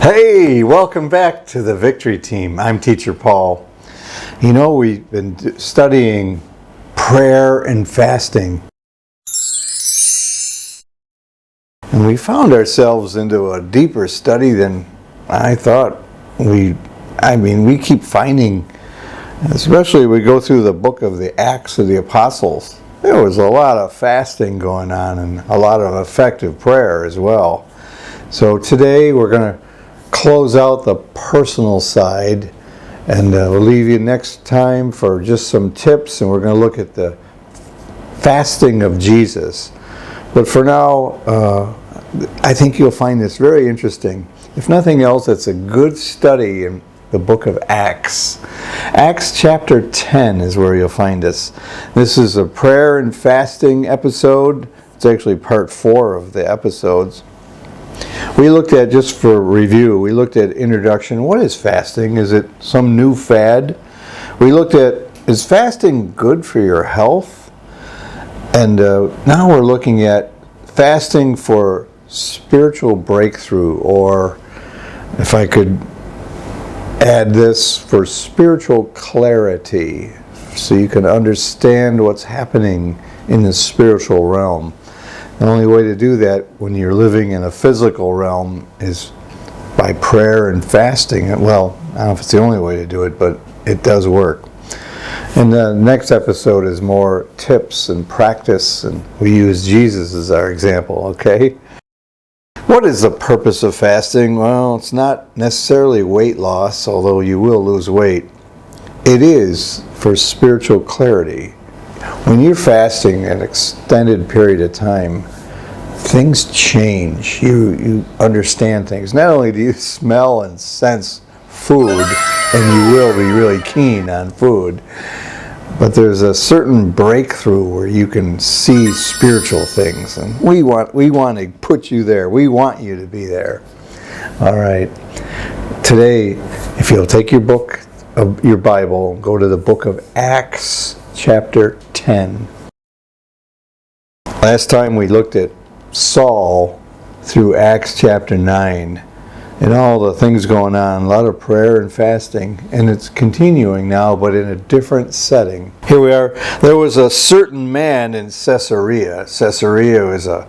Hey, welcome back to the Victory Team. I'm Teacher Paul. You know, we've been studying prayer and fasting. And we found ourselves into a deeper study than I thought we keep finding, especially we go through the book of the Acts of the Apostles. There was a lot of fasting going on and a lot of effective prayer as well. So today we're going to close out the personal side, and we'll leave you next time for just some tips, and we're going to look at the fasting of Jesus. But for now, I think you'll find this very interesting. If nothing else, it's a good study in the book of Acts. Acts chapter 10 is where you'll find us. This is a prayer and fasting episode. It's actually part 4 of the episodes. We looked at, just for review, we looked at introduction. What is fasting? Is it some new fad? We looked at, is fasting good for your health? And now we're looking at fasting for spiritual breakthrough, or if I could add this, for spiritual clarity, so you can understand what's happening in the spiritual realm. The only way to do that when you're living in a physical realm is by prayer and fasting. Well, I don't know if it's the only way to do it, but it does work. And the next episode is more tips and practice, and we use Jesus as our example, okay? What is the purpose of fasting? Well, it's not necessarily weight loss, although you will lose weight. It is for spiritual clarity. When you're fasting an extended period of time, things change. You understand things. Not only do you smell and sense food, and you will be really keen on food, but there's a certain breakthrough where you can see spiritual things. And we want to put you there. We want you to be there. All right. Today, if you'll take your book, your Bible, go to the book of Acts, chapter 10. Last time we looked at Saul through Acts chapter 9 and all the things going on, a lot of prayer and fasting, and it's continuing now, but in a different setting. Here we are. There was a certain man in Caesarea. Caesarea was a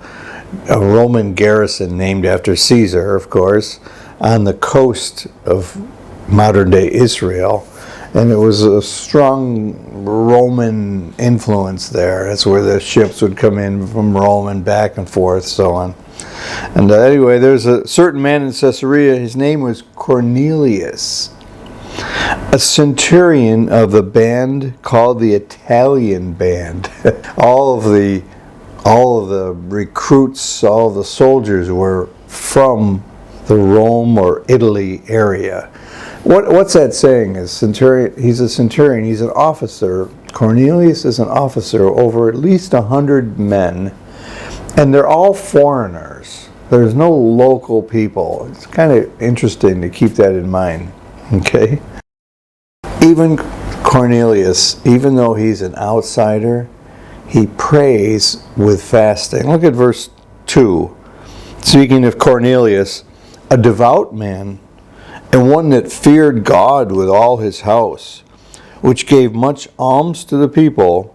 Roman garrison named after Caesar, of course, on the coast of modern-day Israel. And it was a strong Roman influence there. That's where the ships would come in from Rome and back and forth, so on. And anyway, there's a certain man in Caesarea. His name was Cornelius, a centurion of the band called the Italian Band. all of the recruits, all of the soldiers were from the Rome or Italy area. What's that saying? He's a centurion. He's an officer. Cornelius is an officer over at least 100 men, and they're all foreigners. There's no local people. It's kind of interesting to keep that in mind. Okay? Even Cornelius, even though he's an outsider, he prays with fasting. Look at verse 2. Speaking of Cornelius, a devout man, and one that feared God with all his house, which gave much alms to the people,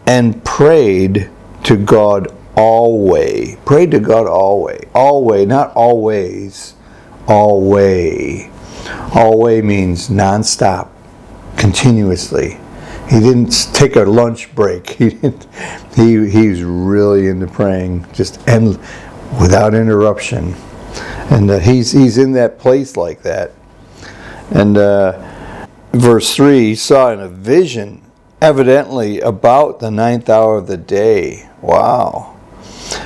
and prayed to God always. Prayed to God always. Always, not always. Always. Always means nonstop, continuously. He didn't take a lunch break. He's really into praying, just without interruption. And he's in that place like that. And verse 3, he saw in a vision, evidently about the 9th hour of the day. Wow.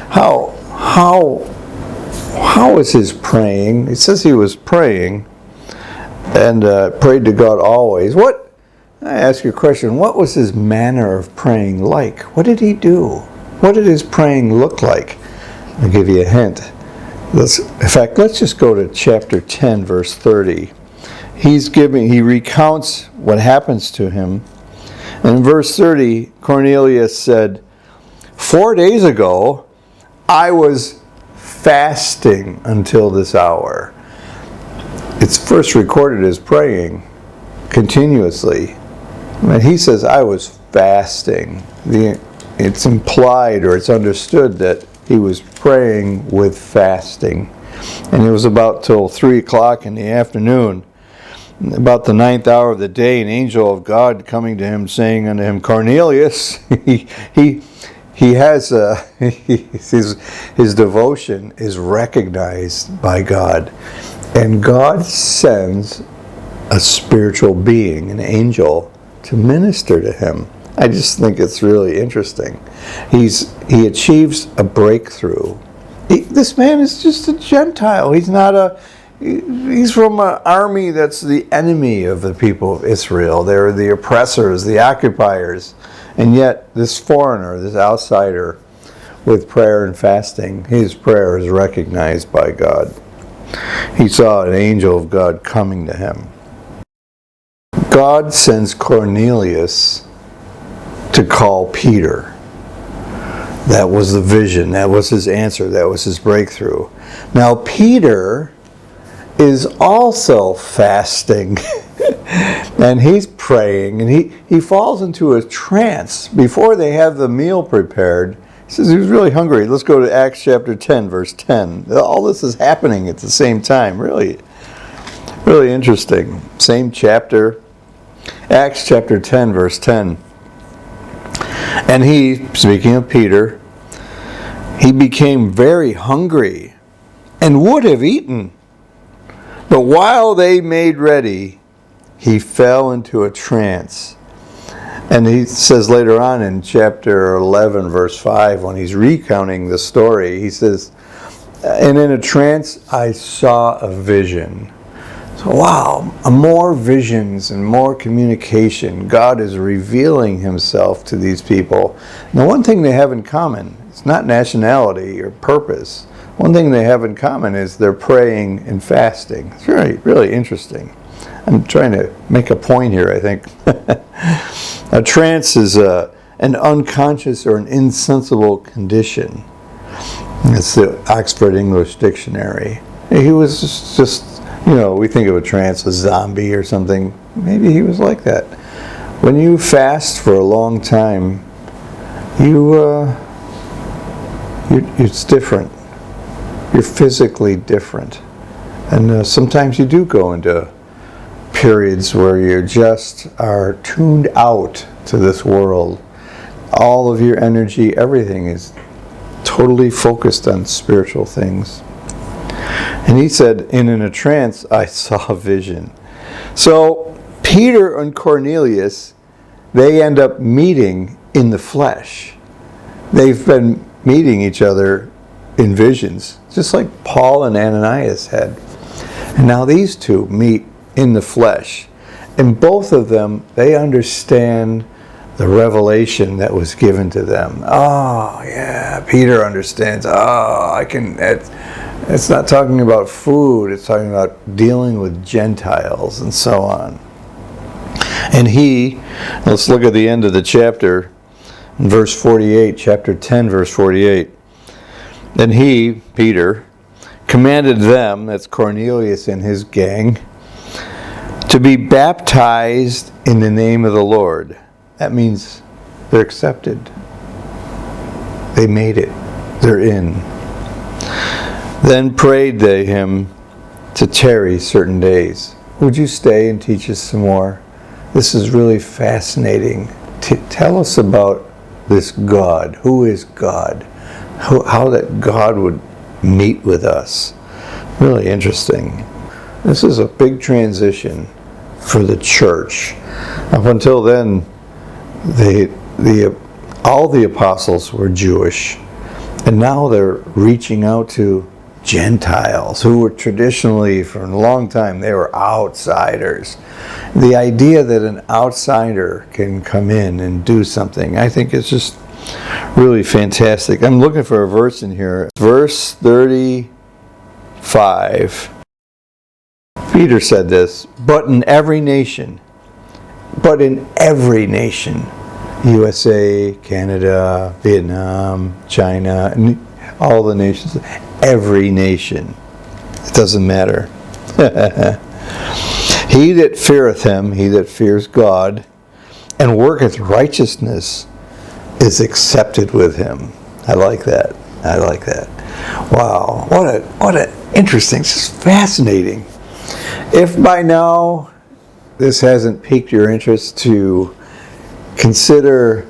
How is his praying? It says he was praying and prayed to God always. I ask you a question. What was his manner of praying like? What did he do? What did his praying look like? I'll give you a hint. In fact, let's just go to chapter 10, verse 30. He recounts what happens to him. And in verse 30, Cornelius said, 4 days ago, I was fasting until this hour. it's first recorded as praying continuously. And he says, I was fasting. It's implied or it's understood that he was praying with fasting. And it was about till 3 o'clock in the afternoon, about the 9th hour of the day, an angel of God coming to him, saying unto him, Cornelius. He has his devotion is recognized by God, and God sends a spiritual being, an angel, to minister to him. I just think it's really interesting. He achieves a breakthrough. This man is just a Gentile. He's not he's from an army that's the enemy of the people of Israel. They're the oppressors, the occupiers. And yet, this foreigner, this outsider, with prayer and fasting, his prayer is recognized by God. He saw an angel of God coming to him. God sends Cornelius to call Peter. That was the vision. That was his answer. That was his breakthrough. Now, Peter is also fasting. And he's praying, and he falls into a trance before they have the meal prepared. He says he was really hungry. Let's go to Acts chapter 10, verse 10. All this is happening at the same time. Really, really interesting. Same chapter. Acts chapter 10, verse 10. And he, speaking of Peter, he became very hungry and would have eaten. But while they made ready, he fell into a trance. And he says later on in chapter 11, verse 5, when he's recounting the story, he says, and in a trance I saw a vision. So wow, more visions and more communication. God is revealing himself to these people. Now, one thing they have in common, it's not nationality or purpose. One thing they have in common is they're praying and fasting. It's really, really interesting. I'm trying to make a point here, I think. A trance is an unconscious or an insensible condition. It's the Oxford English Dictionary. He was just, we think of a trance, a zombie or something. Maybe he was like that. When you fast for a long time, it's different. You're physically different. And sometimes you do go into periods where you just are tuned out to this world. All of your energy, everything is totally focused on spiritual things. And he said, in a trance, I saw a vision. So Peter and Cornelius, they end up meeting in the flesh. They've been meeting each other in visions, just like Paul and Ananias had. And now these two meet in the flesh. And both of them, they understand the revelation that was given to them. Oh, yeah, Peter understands. It's not talking about food. It's talking about dealing with Gentiles and so on. And let's look at the end of the chapter, in verse 48, chapter 10, verse 48. Then he, Peter, commanded them, that's Cornelius and his gang, to be baptized in the name of the Lord. That means they're accepted. They made it. They're in. Then prayed they him to tarry certain days. Would you stay and teach us some more? This is really fascinating. Tell us about this God. Who is God? How that God would meet with us. Really interesting. This is a big transition for the church. Up until then, all the apostles were Jewish, and now they're reaching out to Gentiles who were traditionally, for a long time, they were outsiders. The idea that an outsider can come in and do something, I think is just really fantastic. I'm looking for a verse in here. Verse 35. Peter said this, but in every nation, USA, Canada, Vietnam, China, and all the nations, every nation. It doesn't matter. He that feareth him, he that fears God, and worketh righteousness, is accepted with him. I like that. I like that. Wow, what a interesting, just fascinating. If by now this hasn't piqued your interest, to consider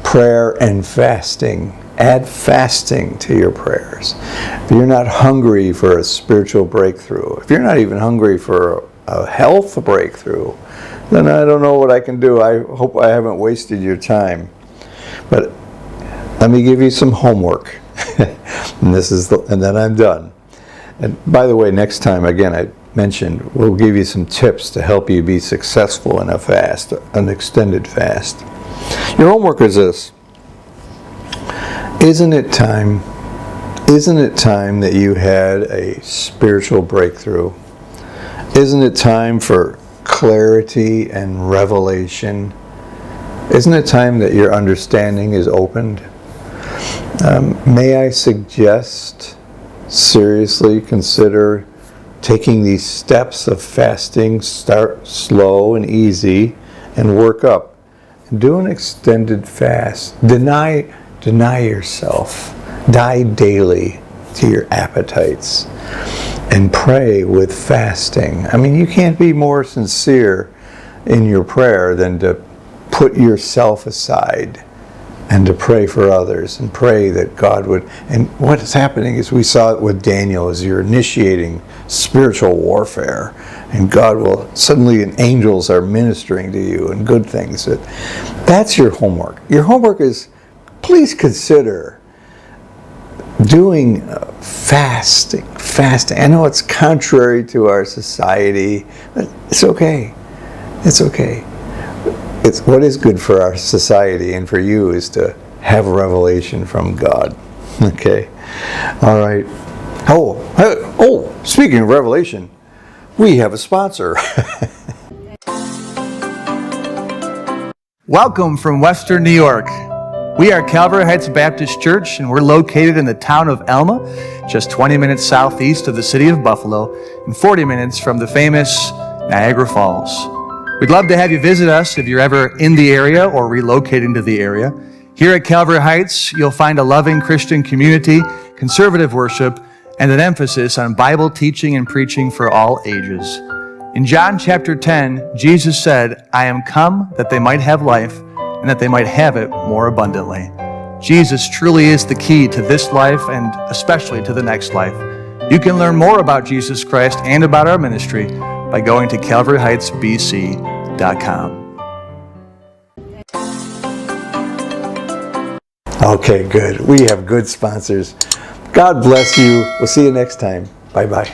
prayer and fasting. Add fasting to your prayers. If you're not hungry for a spiritual breakthrough, if you're not even hungry for a health breakthrough, then I don't know what I can do. I hope I haven't wasted your time. But let me give you some homework. and then I'm done. And by the way, next time, again, I mentioned, we'll give you some tips to help you be successful in a fast, an extended fast. Your homework is this. Isn't it time that you had a spiritual breakthrough? Isn't it time for clarity and revelation? Isn't it time that your understanding is opened? May I suggest, seriously consider taking these steps of fasting. Start slow and easy and work up. Do an extended fast. Deny yourself. Die daily to your appetites. And pray with fasting. I mean, you can't be more sincere in your prayer than to put yourself aside and to pray for others and pray that God would. And what is happening is, we saw it with Daniel, as you're initiating spiritual warfare, and God will suddenly, and angels are ministering to you and good things. That's your homework. Your homework is, please consider doing fasting. I know it's contrary to our society, but it's okay. It's okay. It's what is good for our society and for you is to have revelation from God. Okay? All right. Oh, speaking of revelation, we have a sponsor. Welcome from Western New York. We are Calvary Heights Baptist Church, and we're located in the town of Elma, just 20 minutes southeast of the city of Buffalo, and 40 minutes from the famous Niagara Falls. We'd love to have you visit us if you're ever in the area or relocating to the area. Here at Calvary Heights, you'll find a loving Christian community, conservative worship, and an emphasis on Bible teaching and preaching for all ages. In John chapter 10, Jesus said, "I am come that they might have life, and that they might have it more abundantly." Jesus truly is the key to this life and especially to the next life. You can learn more about Jesus Christ and about our ministry by going to calvaryheightsbc.com. Okay, good. We have good sponsors. God bless you. We'll see you next time. Bye-bye.